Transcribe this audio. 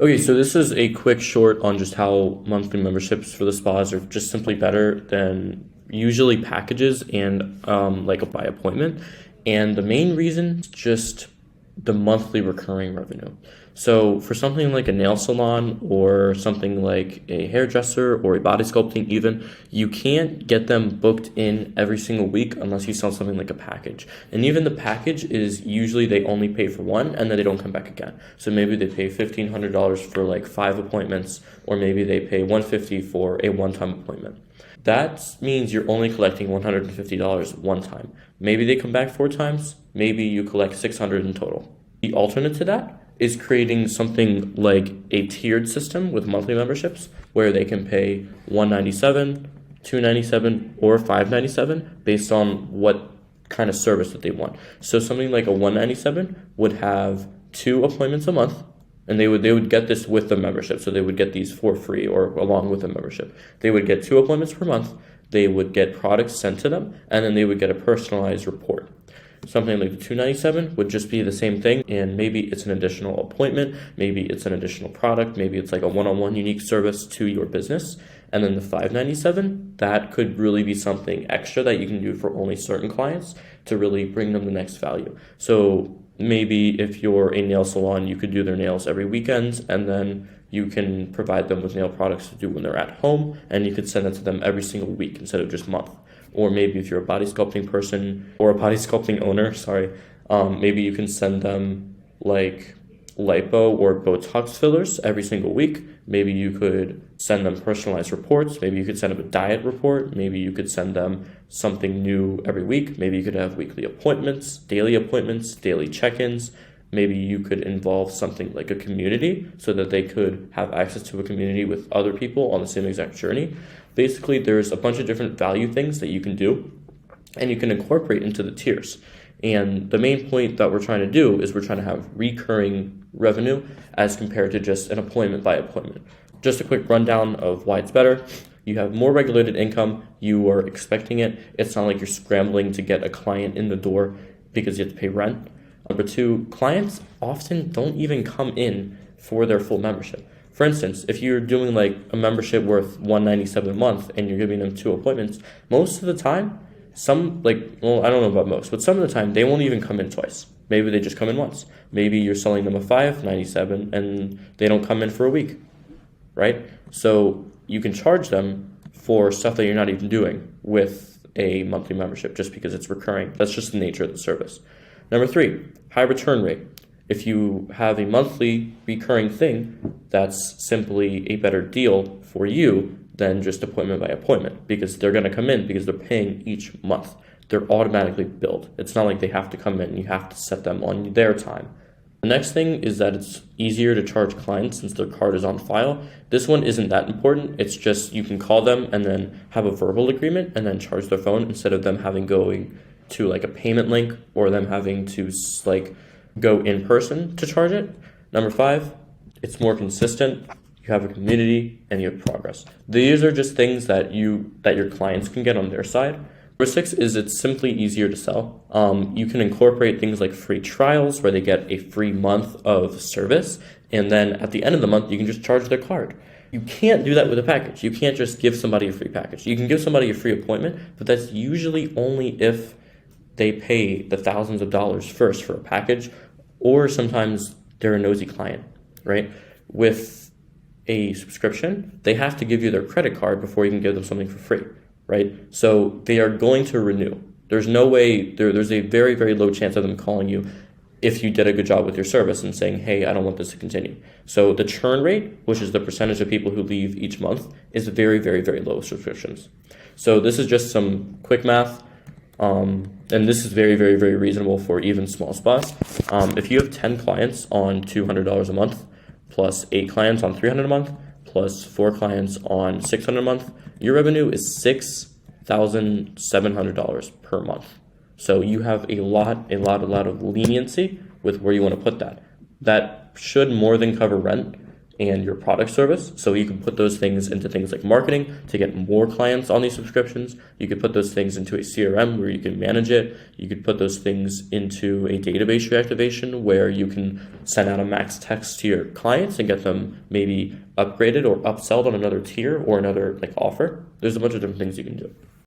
Okay, so this is a quick short on just how monthly memberships for the spas are just simply better than usually packages and like a by appointment. And the main reason is just the monthly recurring revenue. So for something like a nail salon or something like a hairdresser or a body sculpting even, you can't get them booked in every single week unless you sell something like a package. And even the package is usually they only pay for one and then they don't come back again. So maybe they pay $1,500 for like 5 appointments, or maybe they pay $150 for a one-time appointment. That means you're only collecting $150 one time. Maybe they come back 4 times, maybe you collect 600 in total. The alternate to that is creating something like a tiered system with monthly memberships where they can pay $197, $297, or $597 based on what kind of service that they want. So something like a $197 would have 2 appointments a month, and they would get this with the membership. So they would get these for free or along with the membership. They would get 2 appointments per month. They would get products sent to them, and then they would get a personalized report. Something like the $297 would just be the same thing, and maybe it's an additional appointment, maybe it's an additional product, maybe it's like a one-on-one unique service to your business. And then the $597, that could really be something extra that you can do for only certain clients to really bring them the next value. So maybe if you're a nail salon, you could do their nails every weekend, and then you can provide them with nail products to do when they're at home, and you could send it to them every single week instead of just month. Or maybe if you're a body sculpting person or a body sculpting owner, maybe you can send them like lipo or Botox fillers every single week. Maybe you could send them personalized reports. Maybe you could send them a diet report. Maybe you could send them something new every week. Maybe you could have weekly appointments, daily check-ins. Maybe you could involve something like a community so that they could have access to a community with other people on the same exact journey. Basically, there's a bunch of different value things that you can do and you can incorporate into the tiers. And the main point that we're trying to do is we're trying to have recurring revenue as compared to just an appointment by appointment. Just a quick rundown of why it's better. You have more regulated income. You are expecting it. It's not like you're scrambling to get a client in the door because you have to pay rent. Number two, clients often don't even come in for their full membership. For instance, if you're doing like a membership worth $197 a month and you're giving them 2 appointments, most of the time, I don't know about most, but some of the time they won't even come in twice. Maybe they just come in once. Maybe you're selling them a $597 and they don't come in for a week, right? So you can charge them for stuff that you're not even doing with a monthly membership just because it's recurring. That's just the nature of the service. Number three, high return rate. If you have a monthly recurring thing, that's simply a better deal for you than just appointment by appointment because they're going to come in because they're paying each month. They're automatically billed. It's not like they have to come in. You have to set them on their time. The next thing is that it's easier to charge clients since their card is on file. This one isn't that important. It's just you can call them and then have a verbal agreement and then charge their phone instead of them having going to like a payment link or them having to like go in person to charge it. Number five, it's more consistent. You have a community and you have progress. These are just things that your clients can get on their side. Number six is it's simply easier to sell. You can incorporate things like free trials where they get a free month of service, and then at the end of the month you can just charge their card. You can't do that with a package. You can't just give somebody a free package. You can give somebody a free appointment, but that's usually only if they pay the thousands of dollars first for a package, or sometimes they're a nosy client, right? With a subscription, they have to give you their credit card before you can give them something for free, right? So they are going to renew. There's no way, there's a very, very low chance of them calling you if you did a good job with your service and saying, hey, I don't want this to continue. So the churn rate, which is the percentage of people who leave each month, is very, very, very low subscriptions. So this is just some quick math. And this is very, very, very reasonable for even small spas. If you have 10 clients on $200 a month, plus 8 clients on $300 a month, plus 4 clients on $600 a month, your revenue is $6,700 per month. So you have a lot of leniency with where you want to put that. That should more than cover rent and your product service. So you can put those things into things like marketing to get more clients on these subscriptions. You could put those things into a CRM where you can manage it. You could put those things into a database reactivation where you can send out a max text to your clients and get them maybe upgraded or upselled on another tier or another like offer. There's a bunch of different things you can do.